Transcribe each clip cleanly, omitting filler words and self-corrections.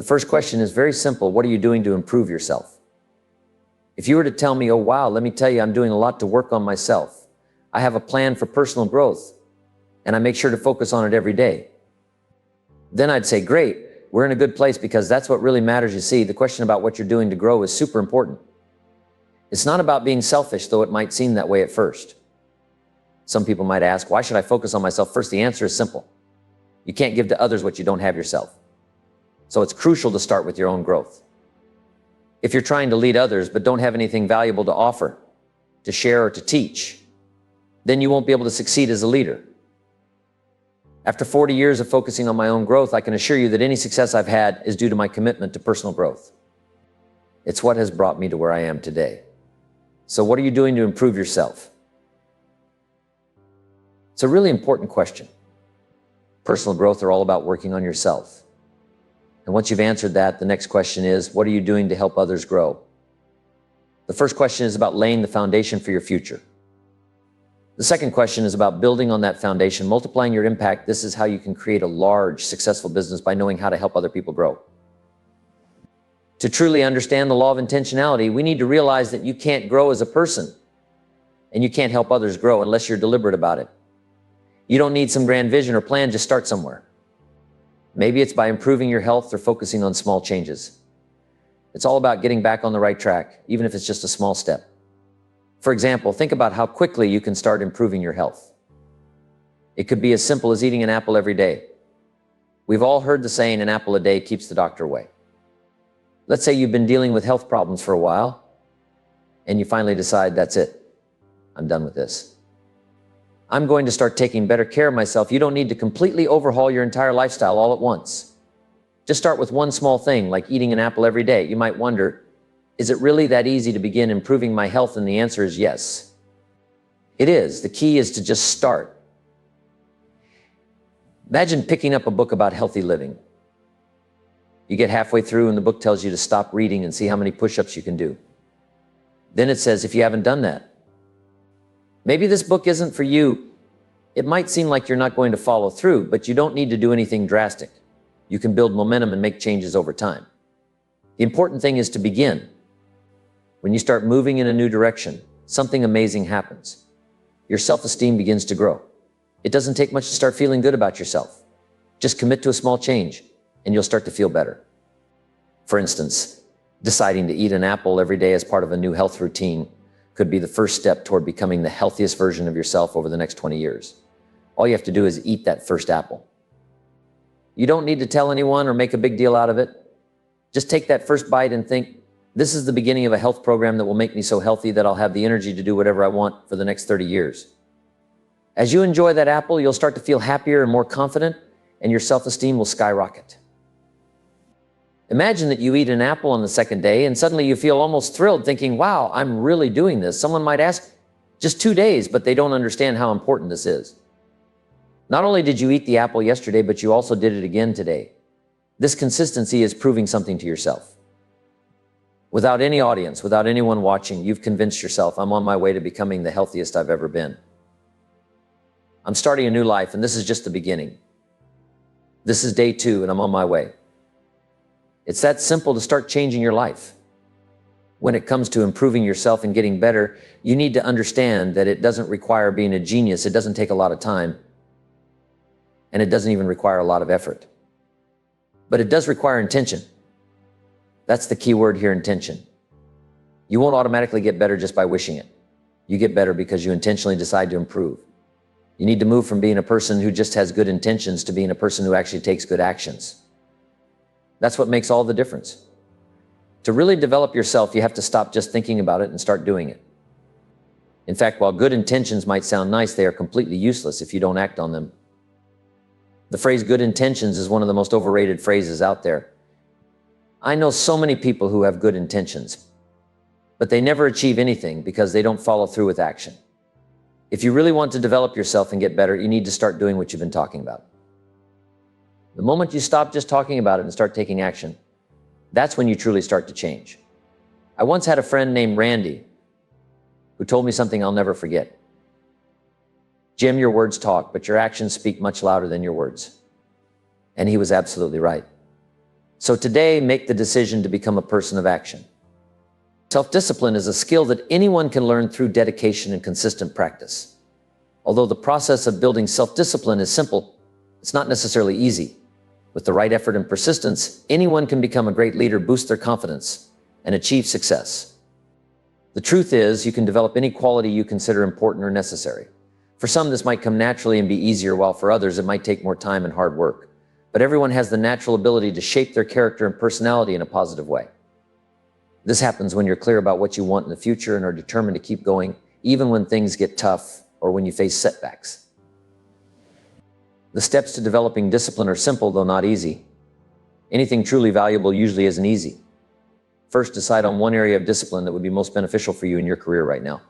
first question is very simple. What are you doing to improve yourself? If you were to tell me, oh wow, let me tell you, I'm doing a lot to work on myself. I have a plan for personal growth and I make sure to focus on it every day. Then I'd say, great, we're in a good place because that's what really matters. You see, the question about what you're doing to grow is super important. It's not about being selfish, though it might seem that way at first. Some people might ask, why should I focus on myself first? The answer is simple. You can't give to others what you don't have yourself. So it's crucial to start with your own growth. If you're trying to lead others but don't have anything valuable to offer, to share or to teach, then you won't be able to succeed as a leader. After 40 years of focusing on my own growth, I can assure you that any success I've had is due to my commitment to personal growth. It's what has brought me to where I am today. So what are you doing to improve yourself? It's a really important question. Personal growth are all about working on yourself. And once you've answered that, the next question is, what are you doing to help others grow? The first question is about laying the foundation for your future. The second question is about building on that foundation, multiplying your impact. This is how you can create a large, successful business, by knowing how to help other people grow. To truly understand the law of intentionality, we need to realize that you can't grow as a person and you can't help others grow unless you're deliberate about it. You don't need some grand vision or plan, just start somewhere. Maybe it's by improving your health or focusing on small changes. It's all about getting back on the right track, even if it's just a small step. For example, think about how quickly you can start improving your health. It could be as simple as eating an apple every day. We've all heard the saying, an apple a day keeps the doctor away. Let's say you've been dealing with health problems for a while, and you finally decide, that's it. I'm done with this. I'm going to start taking better care of myself. You don't need to completely overhaul your entire lifestyle all at once. Just start with one small thing, like eating an apple every day. You might wonder, is it really that easy to begin improving my health? And the answer is yes. It is. The key is to just start. Imagine picking up a book about healthy living. You get halfway through and the book tells you to stop reading and see how many push-ups you can do. Then it says, if you haven't done that, maybe this book isn't for you. It might seem like you're not going to follow through, but you don't need to do anything drastic. You can build momentum and make changes over time. The important thing is to begin. When you start moving in a new direction, something amazing happens. Your self-esteem begins to grow. It doesn't take much to start feeling good about yourself. Just commit to a small change and you'll start to feel better. For instance, deciding to eat an apple every day as part of a new health routine could be the first step toward becoming the healthiest version of yourself over the next 20 years. All you have to do is eat that first apple. You don't need to tell anyone or make a big deal out of it. Just take that first bite and think, this is the beginning of a health program that will make me so healthy that I'll have the energy to do whatever I want for the next 30 years. As you enjoy that apple, you'll start to feel happier and more confident, and your self-esteem will skyrocket. Imagine that you eat an apple on the second day and suddenly you feel almost thrilled, thinking, wow, I'm really doing this. Someone might ask, just 2 days, but they don't understand how important this is. Not only did you eat the apple yesterday, but you also did it again today. This consistency is proving something to yourself. Without any audience, without anyone watching, you've convinced yourself, I'm on my way to becoming the healthiest I've ever been. I'm starting a new life, and this is just the beginning. This is day 2, and I'm on my way. It's that simple to start changing your life. When it comes to improving yourself and getting better, you need to understand that it doesn't require being a genius. It doesn't take a lot of time. And it doesn't even require a lot of effort. But it does require intention. That's the key word here, intention. You won't automatically get better just by wishing it. You get better because you intentionally decide to improve. You need to move from being a person who just has good intentions to being a person who actually takes good actions. That's what makes all the difference. To really develop yourself, you have to stop just thinking about it and start doing it. In fact, while good intentions might sound nice, they are completely useless if you don't act on them. The phrase good intentions is one of the most overrated phrases out there. I know so many people who have good intentions, but they never achieve anything because they don't follow through with action. If you really want to develop yourself and get better, you need to start doing what you've been talking about. The moment you stop just talking about it and start taking action, that's when you truly start to change. I once had a friend named Randy who told me something I'll never forget. Jim, your words talk, but your actions speak much louder than your words. And he was absolutely right. So today, make the decision to become a person of action. Self-discipline is a skill that anyone can learn through dedication and consistent practice. Although the process of building self-discipline is simple, it's not necessarily easy. With the right effort and persistence, anyone can become a great leader, boost their confidence, and achieve success. The truth is, you can develop any quality you consider important or necessary. For some, this might come naturally and be easier, while for others, it might take more time and hard work. But everyone has the natural ability to shape their character and personality in a positive way. This happens when you're clear about what you want in the future and are determined to keep going, even when things get tough or when you face setbacks. The steps to developing discipline are simple, though not easy. Anything truly valuable usually isn't easy. First, decide on one area of discipline that would be most beneficial for you in your career right now.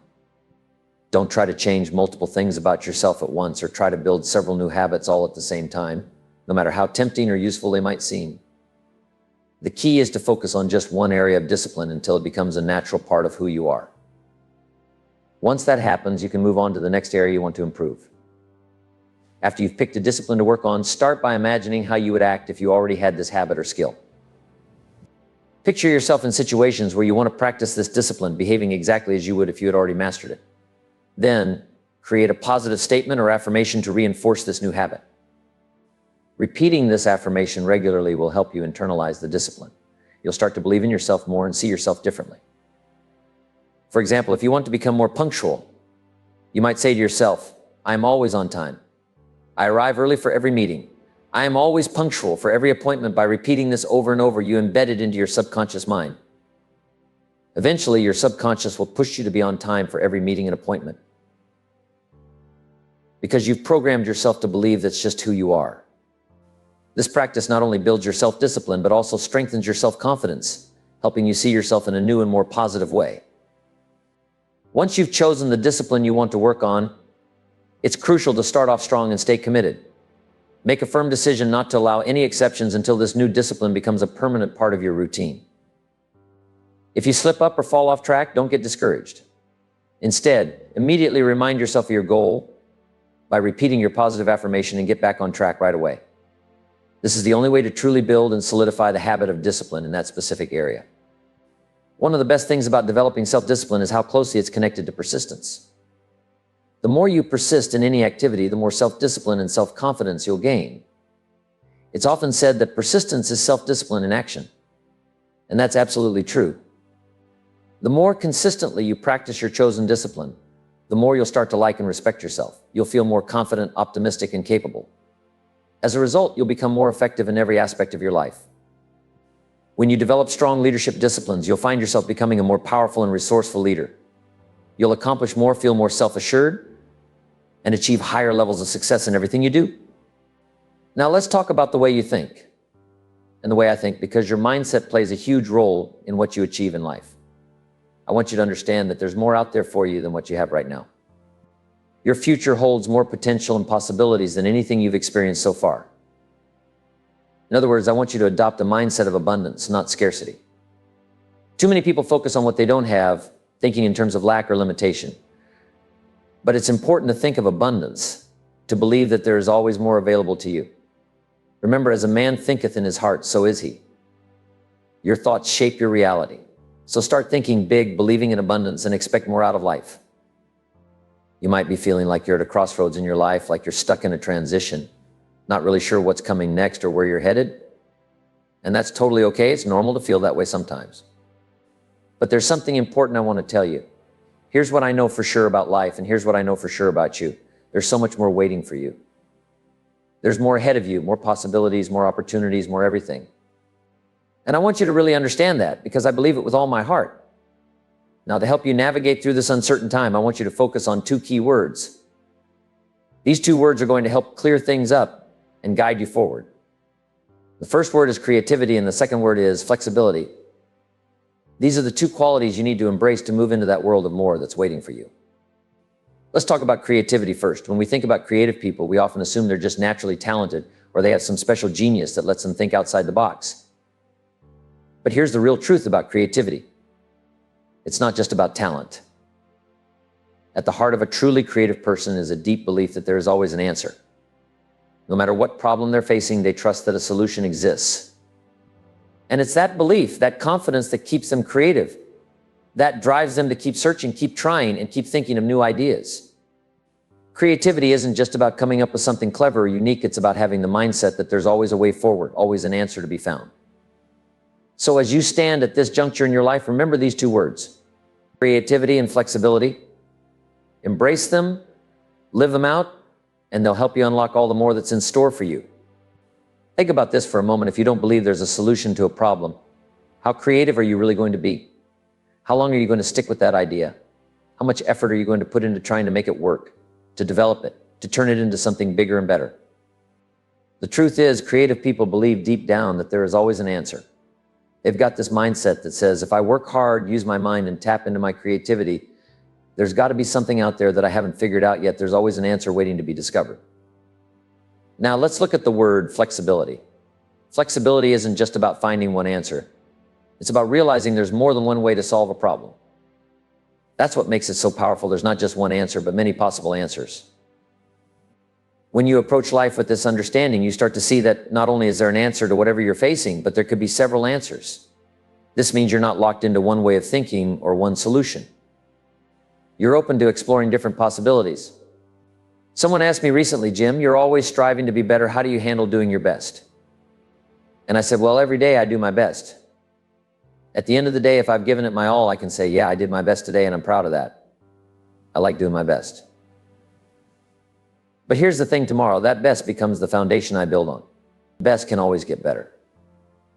Don't try to change multiple things about yourself at once or try to build several new habits all at the same time, no matter how tempting or useful they might seem. The key is to focus on just one area of discipline until it becomes a natural part of who you are. Once that happens, you can move on to the next area you want to improve. After you've picked a discipline to work on, start by imagining how you would act if you already had this habit or skill. Picture yourself in situations where you want to practice this discipline, behaving exactly as you would if you had already mastered it. Then, create a positive statement or affirmation to reinforce this new habit. Repeating this affirmation regularly will help you internalize the discipline. You'll start to believe in yourself more and see yourself differently. For example, if you want to become more punctual, you might say to yourself, "I am always on time. I arrive early for every meeting. I am always punctual for every appointment." By repeating this over and over, you embed it into your subconscious mind. Eventually, your subconscious will push you to be on time for every meeting and appointment, because you've programmed yourself to believe that's just who you are. This practice not only builds your self-discipline, but also strengthens your self-confidence, helping you see yourself in a new and more positive way. Once you've chosen the discipline you want to work on, it's crucial to start off strong and stay committed. Make a firm decision not to allow any exceptions until this new discipline becomes a permanent part of your routine. If you slip up or fall off track, don't get discouraged. Instead, immediately remind yourself of your goal by repeating your positive affirmation and get back on track right away. This is the only way to truly build and solidify the habit of discipline in that specific area. One of the best things about developing self-discipline is how closely it's connected to persistence. The more you persist in any activity, the more self-discipline and self-confidence you'll gain. It's often said that persistence is self-discipline in action, and that's absolutely true. The more consistently you practice your chosen discipline, the more you'll start to like and respect yourself. You'll feel more confident, optimistic, and capable. As a result, you'll become more effective in every aspect of your life. When you develop strong leadership disciplines, you'll find yourself becoming a more powerful and resourceful leader. You'll accomplish more, feel more self-assured, and achieve higher levels of success in everything you do. Now let's talk about the way you think and the way I think, because your mindset plays a huge role in what you achieve in life. I want you to understand that there's more out there for you than what you have right now. Your future holds more potential and possibilities than anything you've experienced so far. In other words, I want you to adopt a mindset of abundance, not scarcity. Too many people focus on what they don't have, thinking in terms of lack or limitation. But it's important to think of abundance, to believe that there is always more available to you. Remember, as a man thinketh in his heart, so is he. Your thoughts shape your reality. So start thinking big, believing in abundance, and expect more out of life. You might be feeling like you're at a crossroads in your life, like you're stuck in a transition, not really sure what's coming next or where you're headed. And that's totally okay. It's normal to feel that way sometimes. But there's something important I want to tell you. Here's what I know for sure about life, and here's what I know for sure about you. There's so much more waiting for you. There's more ahead of you, more possibilities, more opportunities, more everything. And I want you to really understand that, because I believe it with all my heart. Now, to help you navigate through this uncertain time, I want you to focus on two key words. These two words are going to help clear things up and guide you forward. The first word is creativity, and the second word is flexibility. These are the two qualities you need to embrace to move into that world of more that's waiting for you. Let's talk about creativity first. When we think about creative people, we often assume they're just naturally talented or they have some special genius that lets them think outside the box. But here's the real truth about creativity. It's not just about talent. At the heart of a truly creative person is a deep belief that there is always an answer. No matter what problem they're facing, they trust that a solution exists. And it's that belief, that confidence that keeps them creative, that drives them to keep searching, keep trying, and keep thinking of new ideas. Creativity isn't just about coming up with something clever or unique. It's about having the mindset that there's always a way forward, always an answer to be found. So as you stand at this juncture in your life, remember these two words: creativity and flexibility. Embrace them, live them out, and they'll help you unlock all the more that's in store for you. Think about this for a moment. If you don't believe there's a solution to a problem, how creative are you really going to be? How long are you going to stick with that idea? How much effort are you going to put into trying to make it work, to develop it, to turn it into something bigger and better? The truth is, creative people believe deep down that there is always an answer. They've got this mindset that says, if I work hard, use my mind, and tap into my creativity, there's got to be something out there that I haven't figured out yet. There's always an answer waiting to be discovered. Now let's look at the word flexibility. Flexibility isn't just about finding one answer. It's about realizing there's more than one way to solve a problem. That's what makes it so powerful. There's not just one answer, but many possible answers. When you approach life with this understanding, you start to see that not only is there an answer to whatever you're facing, but there could be several answers. This means you're not locked into one way of thinking or one solution. You're open to exploring different possibilities. Someone asked me recently, Jim, you're always striving to be better. How do you handle doing your best? And I said, well, every day I do my best. At the end of the day, if I've given it my all, I can say, yeah, I did my best today and I'm proud of that. I like doing my best. But here's the thing tomorrow, that best becomes the foundation I build on. Best can always get better.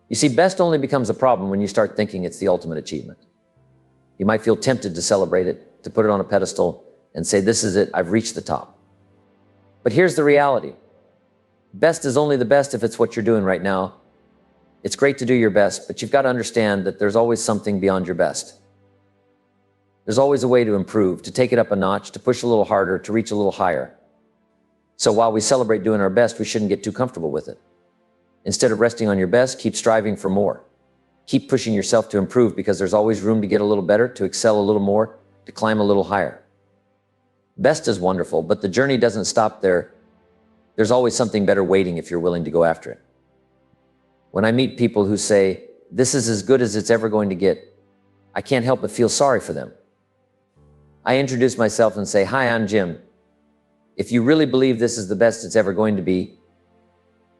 You see, best only becomes a problem when you start thinking it's the ultimate achievement. You might feel tempted to celebrate it, to put it on a pedestal and say, this is it, I've reached the top. But here's the reality. Best is only the best if it's what you're doing right now. It's great to do your best, but you've got to understand that there's always something beyond your best. There's always a way to improve, to take it up a notch, to push a little harder, to reach a little higher. So while we celebrate doing our best, we shouldn't get too comfortable with it. Instead of resting on your best, keep striving for more. Keep pushing yourself to improve, because there's always room to get a little better, to excel a little more, to climb a little higher. Best is wonderful, but the journey doesn't stop there. There's always something better waiting if you're willing to go after it. When I meet people who say, this is as good as it's ever going to get, I can't help but feel sorry for them. I introduce myself and say, hi, I'm Jim. If you really believe this is the best it's ever going to be,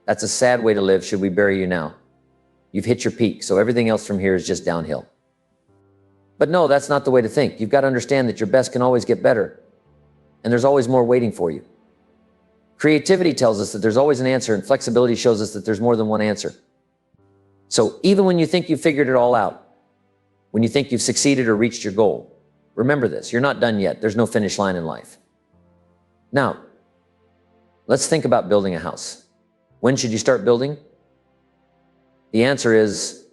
that's a sad way to live. Should we bury you now? You've hit your peak, so everything else from here is just downhill. But no, that's not the way to think. You've got to understand that your best can always get better, and there's always more waiting for you. Creativity tells us that there's always an answer, and flexibility shows us that there's more than one answer. So even when you think you've figured it all out, when you think you've succeeded or reached your goal, remember this, you're not done yet. There's no finish line in life. Now, let's think about building a house. When should you start building? The answer is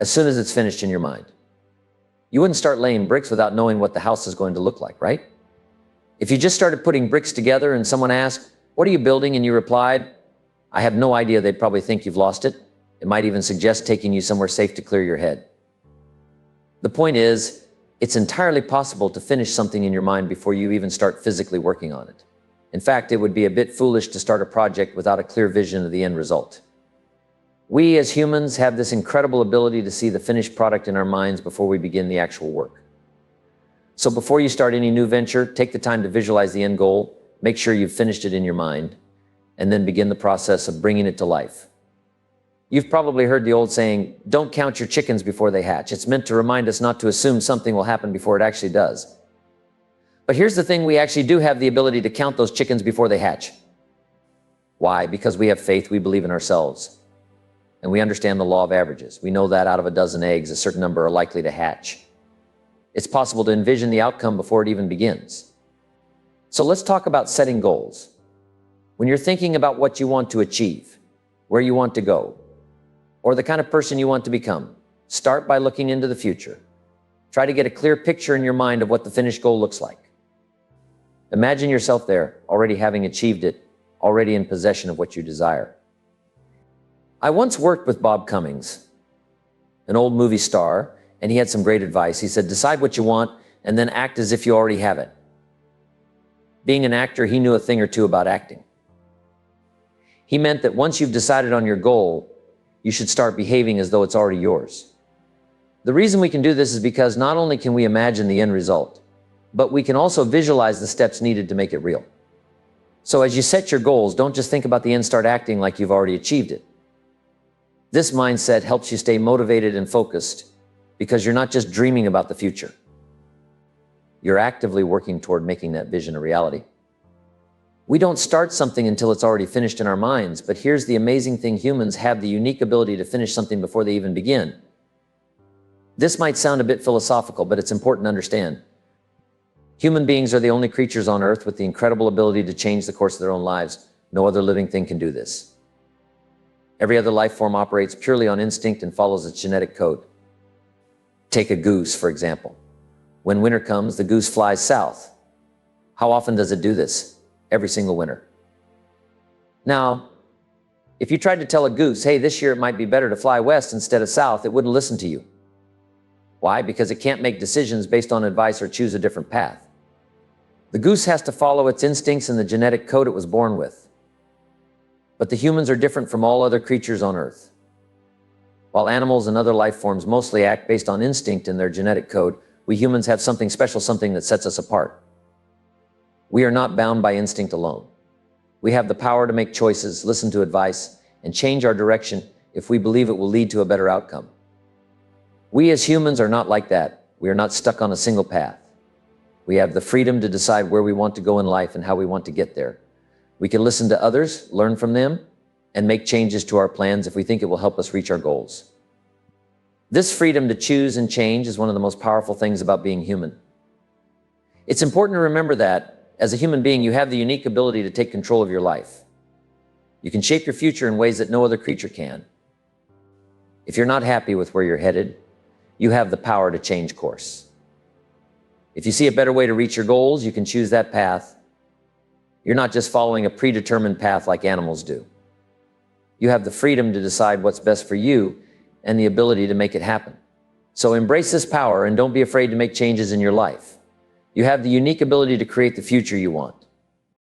as soon as it's finished in your mind. You wouldn't start laying bricks without knowing what the house is going to look like, right? If you just started putting bricks together and someone asked, what are you building? And you replied, I have no idea, they'd probably think you've lost it. It might even suggest taking you somewhere safe to clear your head. The point is, it's entirely possible to finish something in your mind before you even start physically working on it. In fact, it would be a bit foolish to start a project without a clear vision of the end result. We as humans have this incredible ability to see the finished product in our minds before we begin the actual work. So before you start any new venture, take the time to visualize the end goal, make sure you've finished it in your mind, and then begin the process of bringing it to life. You've probably heard the old saying, don't count your chickens before they hatch. It's meant to remind us not to assume something will happen before it actually does. But here's the thing, we actually do have the ability to count those chickens before they hatch. Why? Because we have faith, we believe in ourselves, and we understand the law of averages. We know that out of a dozen eggs, a certain number are likely to hatch. It's possible to envision the outcome before it even begins. So let's talk about setting goals. When you're thinking about what you want to achieve, where you want to go, or the kind of person you want to become, start by looking into the future. Try to get a clear picture in your mind of what the finished goal looks like. Imagine yourself there, already having achieved it, already in possession of what you desire. I once worked with Bob Cummings, an old movie star, and he had some great advice. He said, decide what you want and then act as if you already have it. Being an actor, he knew a thing or two about acting. He meant that once you've decided on your goal, you should start behaving as though it's already yours. The reason we can do this is because not only can we imagine the end result, but we can also visualize the steps needed to make it real. So as you set your goals, don't just think about the end, start acting like you've already achieved it. This mindset helps you stay motivated and focused because you're not just dreaming about the future. You're actively working toward making that vision a reality. We don't start something until it's already finished in our minds, but here's the amazing thing: humans have the unique ability to finish something before they even begin. This might sound a bit philosophical, but it's important to understand. Human beings are the only creatures on Earth with the incredible ability to change the course of their own lives. No other living thing can do this. Every other life form operates purely on instinct and follows its genetic code. Take a goose, for example. When winter comes, the goose flies south. How often does it do this? Every single winter. Now, if you tried to tell a goose, hey, this year it might be better to fly west instead of south, it wouldn't listen to you. Why? Because it can't make decisions based on advice or choose a different path. The goose has to follow its instincts and the genetic code it was born with. But the humans are different from all other creatures on Earth. While animals and other life forms mostly act based on instinct and their genetic code, we humans have something special, something that sets us apart. We are not bound by instinct alone. We have the power to make choices, listen to advice, and change our direction if we believe it will lead to a better outcome. We as humans are not like that. We are not stuck on a single path. We have the freedom to decide where we want to go in life and how we want to get there. We can listen to others, learn from them, and make changes to our plans if we think it will help us reach our goals. This freedom to choose and change is one of the most powerful things about being human. It's important to remember that, as a human being, you have the unique ability to take control of your life. You can shape your future in ways that no other creature can. If you're not happy with where you're headed, you have the power to change course. If you see a better way to reach your goals, you can choose that path. You're not just following a predetermined path like animals do. You have the freedom to decide what's best for you and the ability to make it happen. So embrace this power and don't be afraid to make changes in your life. You have the unique ability to create the future you want.